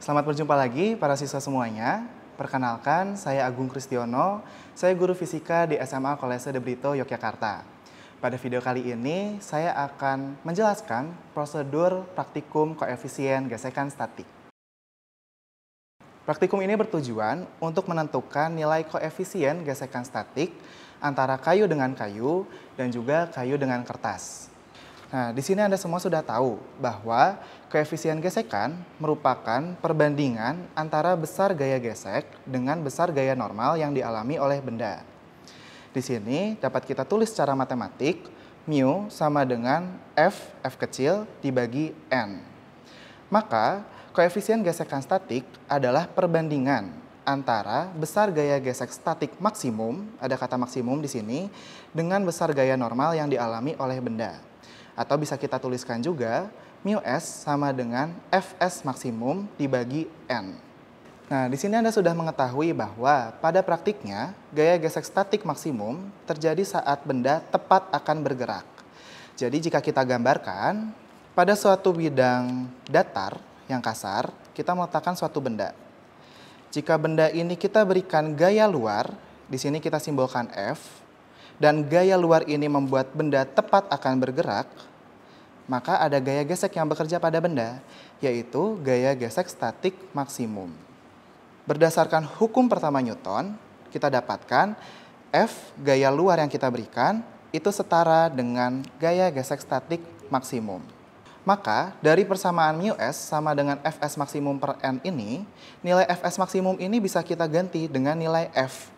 Selamat berjumpa lagi para siswa semuanya. Perkenalkan, saya Agung Kristiono, saya guru fisika di SMA Kolese de Brito, Yogyakarta. Pada video kali ini, saya akan menjelaskan prosedur praktikum koefisien gesekan statik. Praktikum ini bertujuan untuk menentukan nilai koefisien gesekan statik antara kayu dengan kayu dan juga kayu dengan kertas. Nah, di sini Anda semua sudah tahu bahwa koefisien gesekan merupakan perbandingan antara besar gaya gesek dengan besar gaya normal yang dialami oleh benda. Di sini dapat kita tulis secara matematik, mu sama dengan F kecil dibagi N. Maka, koefisien gesekan statik adalah perbandingan antara besar gaya gesek statik maksimum, ada kata maksimum di sini, dengan besar gaya normal yang dialami oleh benda. Atau bisa kita tuliskan juga, mu S sama dengan Fs maksimum dibagi N. Nah, di sini Anda sudah mengetahui bahwa pada praktiknya, gaya gesek statik maksimum terjadi saat benda tepat akan bergerak. Jadi jika kita gambarkan, pada suatu bidang datar yang kasar, kita meletakkan suatu benda. Jika benda ini kita berikan gaya luar, di sini kita simbolkan F, dan gaya luar ini membuat benda tepat akan bergerak, maka ada gaya gesek yang bekerja pada benda, yaitu gaya gesek statik maksimum. Berdasarkan hukum pertama Newton, kita dapatkan F, gaya luar yang kita berikan, itu setara dengan gaya gesek statik maksimum. Maka, dari persamaan mu S sama dengan Fs maksimum per N ini, nilai Fs maksimum ini bisa kita ganti dengan nilai F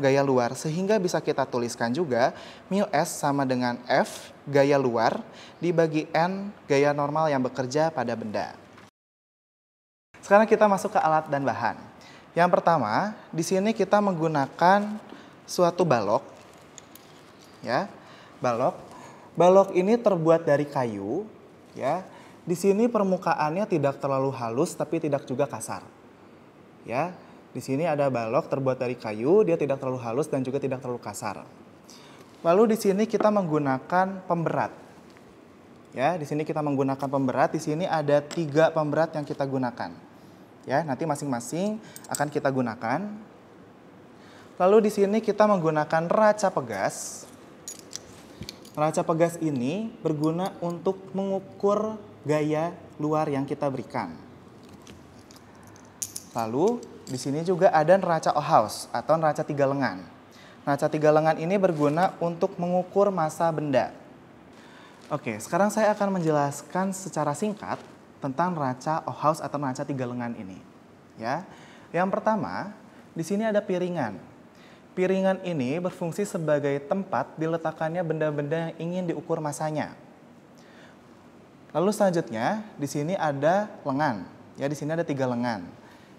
gaya luar, sehingga bisa kita tuliskan juga mu S sama dengan F gaya luar dibagi N gaya normal yang bekerja pada benda. Sekarang kita masuk ke alat dan bahan. Yang pertama, di sini kita menggunakan suatu balok. Ya, balok. Balok ini terbuat dari kayu. Ya, di sini permukaannya tidak terlalu halus, tapi tidak juga kasar. Ya. Di sini ada balok terbuat dari kayu, dia tidak terlalu halus dan juga tidak terlalu kasar. Lalu di sini kita menggunakan pemberat. Ya, di sini kita menggunakan pemberat. Di sini ada 3 pemberat yang kita gunakan. Ya, nanti masing-masing akan kita gunakan. Lalu di sini kita menggunakan raca pegas. Raca pegas ini berguna untuk mengukur gaya luar yang kita berikan. Lalu di sini juga ada neraca Ohaus atau neraca 3 lengan. Neraca 3 lengan ini berguna untuk mengukur massa benda. Oke, sekarang saya akan menjelaskan secara singkat tentang neraca Ohaus atau neraca 3 lengan ini. Ya, yang pertama, di sini ada piringan. Piringan ini berfungsi sebagai tempat diletakkannya benda-benda yang ingin diukur massanya. Lalu selanjutnya, di sini ada lengan. Ya, di sini ada 3 lengan.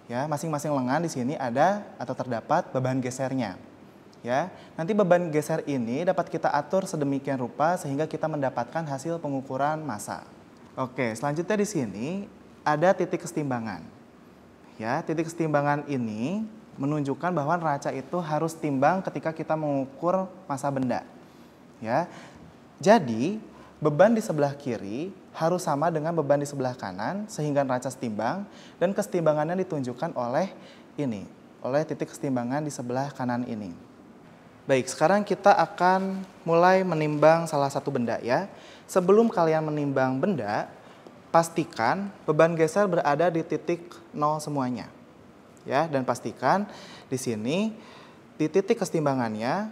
Ya, masing-masing lengan di sini ada atau terdapat beban gesernya. Ya, nanti beban geser ini dapat kita atur sedemikian rupa sehingga kita mendapatkan hasil pengukuran massa. Oke, selanjutnya di sini ada titik kesetimbangan. Ya, titik kesetimbangan ini menunjukkan bahwa neraca itu harus timbang ketika kita mengukur massa benda. Ya, jadi beban di sebelah kiri harus sama dengan beban di sebelah kanan sehingga neraca setimbang dan kesetimbangannya ditunjukkan oleh ini, oleh titik kesetimbangan di sebelah kanan ini. Baik, sekarang kita akan mulai menimbang salah satu benda ya. Sebelum kalian menimbang benda, pastikan beban geser berada di titik 0 semuanya. Ya, dan pastikan di sini di titik kesetimbangannya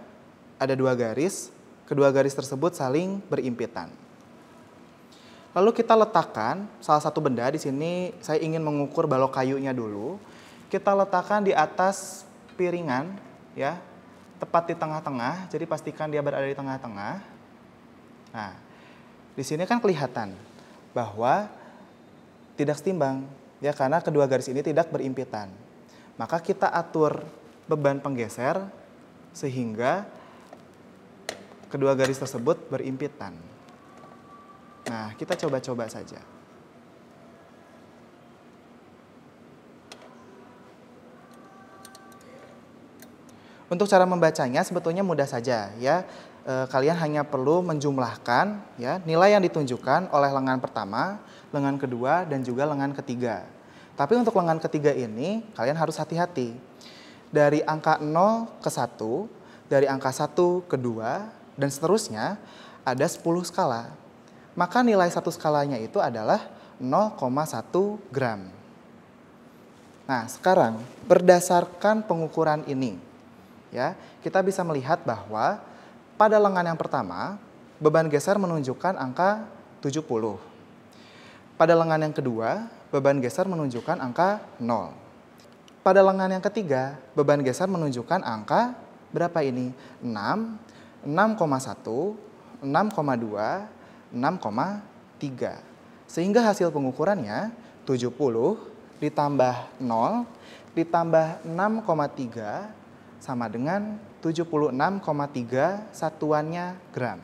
ada 2 garis. Kedua garis tersebut saling berimpitan. Lalu kita letakkan salah satu benda, di sini saya ingin mengukur balok kayunya dulu. Kita letakkan di atas piringan, ya, tepat di tengah-tengah, jadi pastikan dia berada di tengah-tengah. Nah, di sini kan kelihatan bahwa tidak setimbang, ya, karena kedua garis ini tidak berimpitan. Maka kita atur beban penggeser sehingga kedua garis tersebut berimpitan. Nah, kita coba-coba saja. Untuk cara membacanya sebetulnya mudah saja ya. Kalian hanya perlu menjumlahkan ya nilai yang ditunjukkan oleh lengan pertama, lengan kedua dan juga lengan ketiga. Tapi untuk lengan ketiga ini, kalian harus hati-hati. Dari angka 0 ke 1, dari angka 1 ke 2, dan seterusnya ada 10 skala. Maka nilai satu skalanya itu adalah 0,1 gram. Nah, sekarang berdasarkan pengukuran ini, ya, kita bisa melihat bahwa pada lengan yang pertama, beban geser menunjukkan angka 70. Pada lengan yang kedua, beban geser menunjukkan angka 0. Pada lengan yang ketiga, beban geser menunjukkan angka berapa ini? 6, 6,1, 6,2, 6,3. Sehingga hasil pengukurannya 70 ditambah 0 ditambah 6,3 sama dengan 76,3 satuannya gram.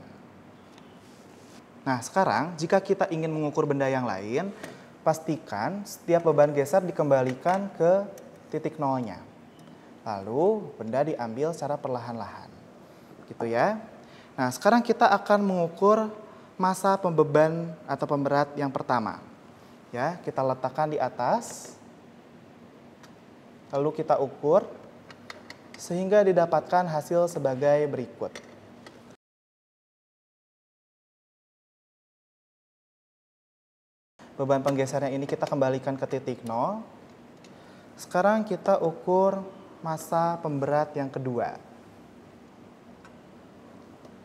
Nah, sekarang jika kita ingin mengukur benda yang lain, pastikan setiap beban geser dikembalikan ke titik nolnya. Lalu benda diambil secara perlahan-lahan. Gitu ya. Nah, sekarang kita akan mengukur massa pembeban atau pemberat yang pertama. Ya, kita letakkan di atas. Lalu kita ukur sehingga didapatkan hasil sebagai berikut. Beban penggesernya ini kita kembalikan ke titik 0. Sekarang kita ukur massa pemberat yang kedua.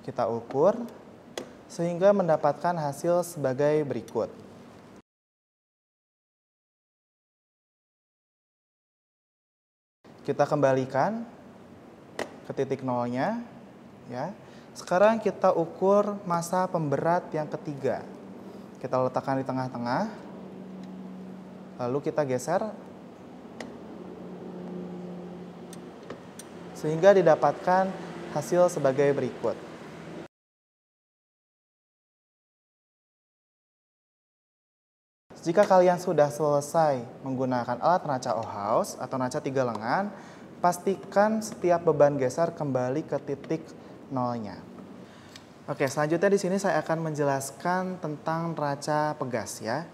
Kita ukur sehingga mendapatkan hasil sebagai berikut. Kita kembalikan ke titik nolnya. Ya. Sekarang kita ukur massa pemberat yang ketiga. Kita letakkan di tengah-tengah, lalu kita geser, sehingga didapatkan hasil sebagai berikut. Jika kalian sudah selesai menggunakan alat neraca Ohaus atau neraca 3 lengan, pastikan setiap beban geser kembali ke titik nolnya. Oke, selanjutnya di sini saya akan menjelaskan tentang neraca pegas ya.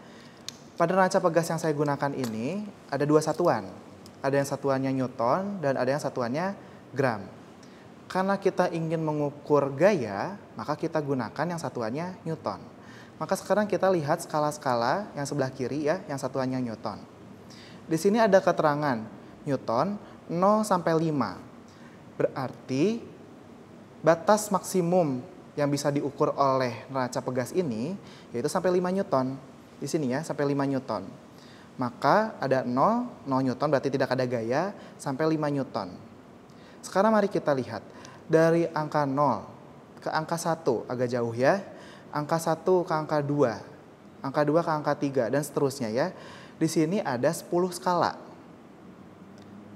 Pada neraca pegas yang saya gunakan ini ada dua satuan. Ada yang satuannya Newton dan ada yang satuannya gram. Karena kita ingin mengukur gaya, maka kita gunakan yang satuannya Newton. Maka sekarang kita lihat skala-skala yang sebelah kiri ya, yang satuannya Newton. Di sini ada keterangan Newton 0 sampai 5. Berarti batas maksimum yang bisa diukur oleh neraca pegas ini yaitu sampai 5 Newton. Di sini ya, sampai 5 Newton. Maka ada 0 Newton berarti tidak ada gaya, sampai 5 Newton. Sekarang mari kita lihat. Dari angka 0 ke angka 1 agak jauh ya. Angka 1 ke angka 2. Angka 2 ke angka 3 dan seterusnya ya. Di sini ada 10 skala.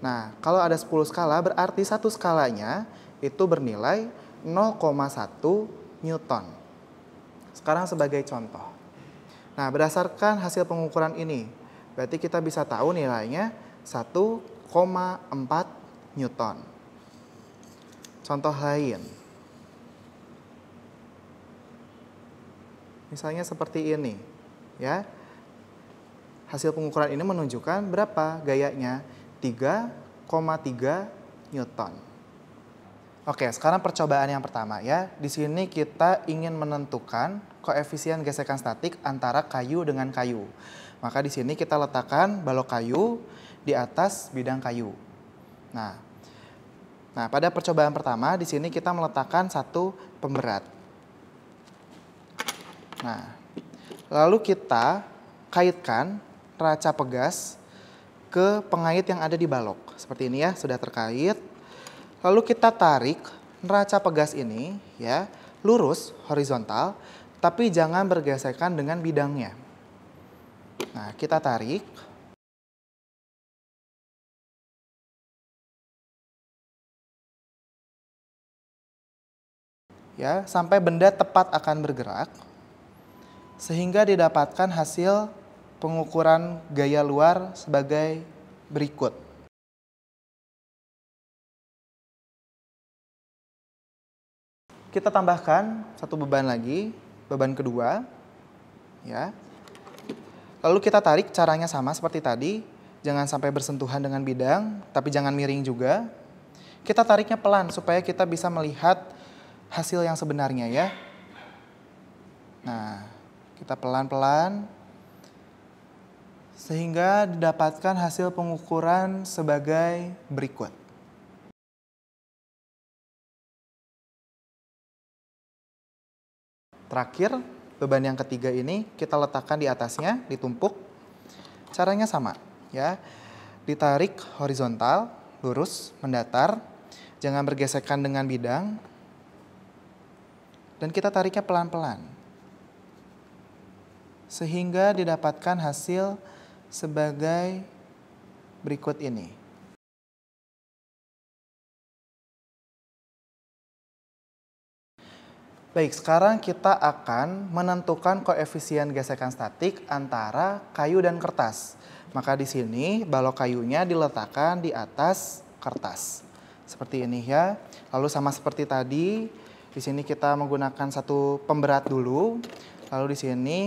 Nah, kalau ada 10 skala berarti satu skalanya itu bernilai 0,1 Newton. Sekarang sebagai contoh. Nah, berdasarkan hasil pengukuran ini, berarti kita bisa tahu nilainya 1,4 Newton. Contoh lain. Misalnya seperti ini, ya. Hasil pengukuran ini menunjukkan berapa gayanya? 3,3 Newton. Oke, sekarang percobaan yang pertama ya. Di sini kita ingin menentukan koefisien gesekan statik antara kayu dengan kayu. Maka di sini kita letakkan balok kayu di atas bidang kayu. Nah, pada percobaan pertama di sini kita meletakkan satu pemberat. Nah, lalu kita kaitkan neraca pegas ke pengait yang ada di balok. Seperti ini ya, sudah terkait. Lalu kita tarik neraca pegas ini ya lurus horizontal, tapi jangan bergesekan dengan bidangnya. Nah, kita tarik. Ya, sampai benda tepat akan bergerak sehingga didapatkan hasil pengukuran gaya luar sebagai berikut. Kita tambahkan satu beban lagi, beban kedua, ya. Lalu kita tarik, caranya sama seperti tadi. Jangan sampai bersentuhan dengan bidang, tapi jangan miring juga. Kita tariknya pelan supaya kita bisa melihat hasil yang sebenarnya ya. Nah, kita pelan-pelan sehingga didapatkan hasil pengukuran sebagai berikut. Terakhir, beban yang ketiga ini kita letakkan di atasnya, ditumpuk. Caranya sama ya. Ditarik horizontal, lurus, mendatar. Jangan bergesekan dengan bidang. Dan kita tariknya pelan-pelan. Sehingga didapatkan hasil sebagai berikut ini. Baik, sekarang kita akan menentukan koefisien gesekan statik antara kayu dan kertas. Maka di sini balok kayunya diletakkan di atas kertas. Seperti ini ya. Lalu sama seperti tadi, di sini kita menggunakan satu pemberat dulu. Lalu di sini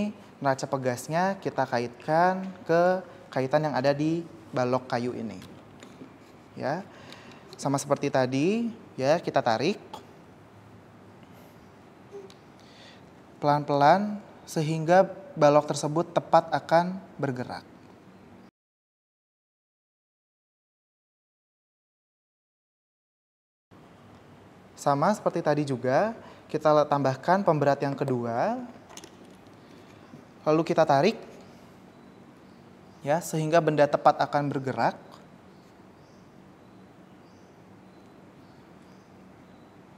neraca pegasnya kita kaitkan ke kaitan yang ada di balok kayu ini. Ya. Sama seperti tadi, ya, kita tarik pelan-pelan sehingga balok tersebut tepat akan bergerak. Sama seperti tadi juga, kita tambahkan pemberat yang kedua. Lalu kita tarik ya sehingga benda tepat akan bergerak.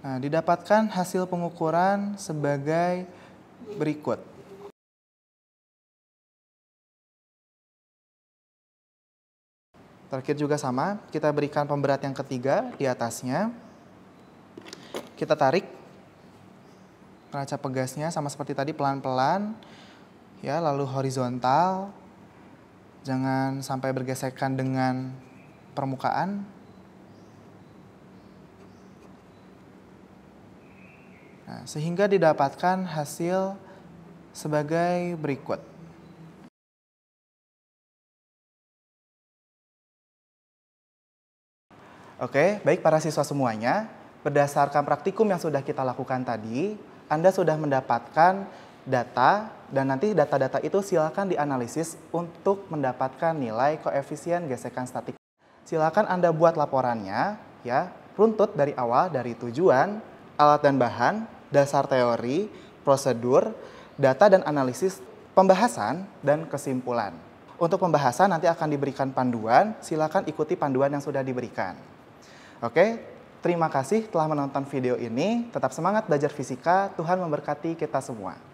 Nah, didapatkan hasil pengukuran sebagai berikut. Terakhir juga sama, kita berikan pemberat yang ketiga di atasnya. Kita tarik neraca pegasnya sama seperti tadi pelan-pelan ya, lalu horizontal. Jangan sampai bergesekan dengan permukaan. Nah, sehingga didapatkan hasil sebagai berikut. Oke, baik para siswa semuanya, berdasarkan praktikum yang sudah kita lakukan tadi, Anda sudah mendapatkan data dan nanti data-data itu silakan dianalisis untuk mendapatkan nilai koefisien gesekan statik. Silakan Anda buat laporannya ya, runtut dari awal dari tujuan, alat dan bahan, dasar teori, prosedur, data dan analisis, pembahasan, dan kesimpulan. Untuk pembahasan nanti akan diberikan panduan, silakan ikuti panduan yang sudah diberikan. Oke, terima kasih telah menonton video ini. Tetap semangat belajar fisika, Tuhan memberkati kita semua.